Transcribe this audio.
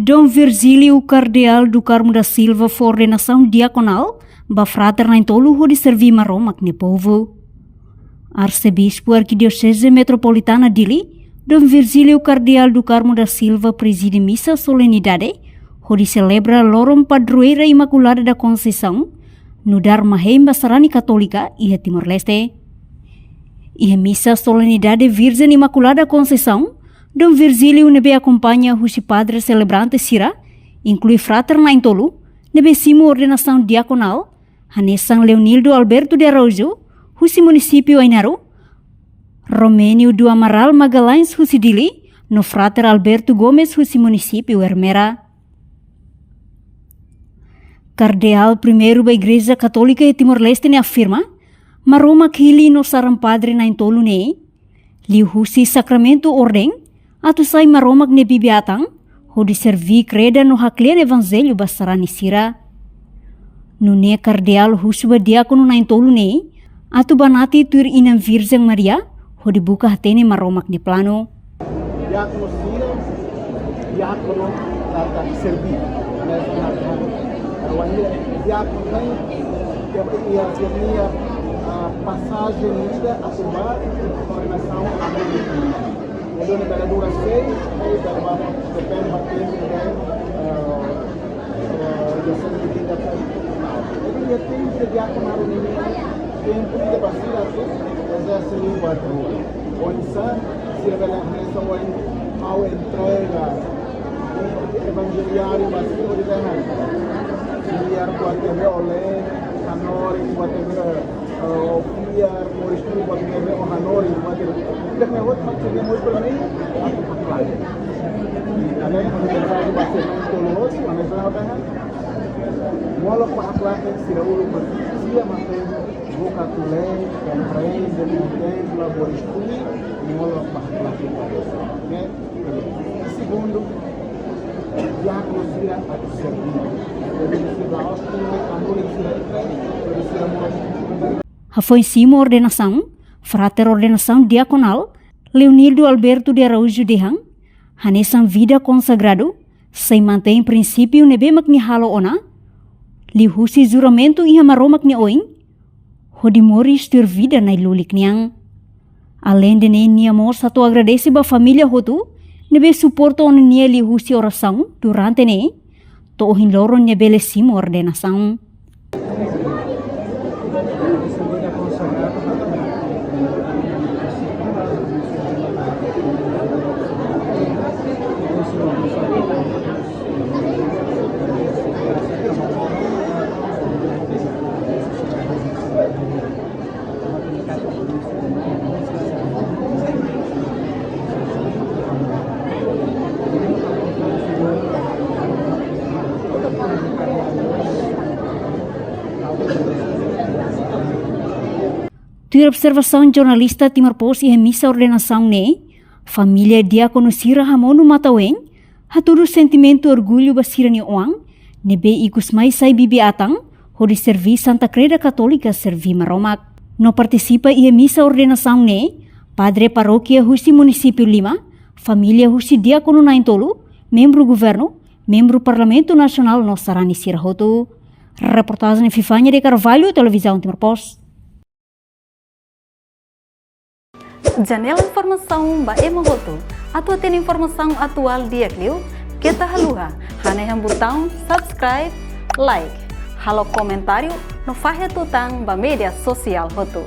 Dom Virgílio Cardeal do Carmo da Silva for ordenação diaconal, bafrater na intolu ho de servir maromak ne povo. Arcebispo Arquidiocese Metropolitana Dili, Dom Virgílio Cardeal do Carmo da Silva preside missa solenidade, ho de celebra Lorom Padroeira Imaculada da Conceição, no Dharma Hemba Sarani Católica e Timor-Leste. E missa solenidade Virgem Imaculada Conceição, Dom Virgílio nebe acompanha o padre celebrante Sira, inclui frater na intolu, nebe simo ordenação diaconal, Hanesan Leonildo Alberto de Araújo, husi município Ainaro, Romênio do Amaral Magalhães husi Dili, no frater Alberto Gomes husi município Hermera. Cardeal primeiro da Igreja Católica de Timor-Leste ne afirma, maroma kili no saram padre na intolu ne, li husi sacramento ordem, atu sai maromak ne bibiatang, ho di servi kreda no haklian evangelho basarani sira. No ne cardeal husuba diakono na intolu ne, atu banati tuir inam Virgem Maria, ho di buka hatene maromak ne plano. Diakono sira, diakono tata servi, diakono tem que a passagem lida a sumar ordenação a Medoni pada 2 sei, dalam apa depend batin dengan jasa kita kan. Jadi dia tem que dia kemarin ini tempo de basira tu, já se limpa tudo. Onça se revela nessa hora ao entrega evangeliário basiro de terra. Biar buat dia oleh kanori buat dia biar moristu buat dia hanori buat dia. Kita mewat maksudnya mau berani aku pakai. Ada yang menjadi bahasa Tolos, mana salah kan? Walau pakai siraulu bersia makan buka tulai dan pray dan mungkin laboristu walau pakai. Oke. Segundo, dia considera atau servir. Jadi sudah austin kamu Foi simo ordenação, frater ordenação diaconal, Leonildo Alberto de Araújo Dehang, hanesan vida consagrado, sem mantém princípio nebe makni halo ona, li husi juramento iha maromak ni oing, hodi mori stur vida na ilulik niang. Além de nem amor satu agradece ba família hotu, nebe suporto on nia li husi oração durante ne, to ohin loron nebele simo ordenação. Tua observação jornalista Timor Post e missa ordenação ne, família diakono sira hamonu mataweng, haturu sentimento orgulho basira ni oang, nebe ikus mai sai bibi atang, ho di servi Santa Creda Católica servi maromak. No participa e missa ordenação ne, padre paróquia husi município Lima, família husi diakono na intolu, membro governo, membro Parlamento Nacional no sarani sira hotu. Reportagem Fifanya de Carvalho, televisão Timor Post. Janela informação ba emohoto. Atua tem informação atual dia kliu. Kita haluha. Haneham botão subscribe, like. Halo comentário no fahe tutang ba media sosial hotu.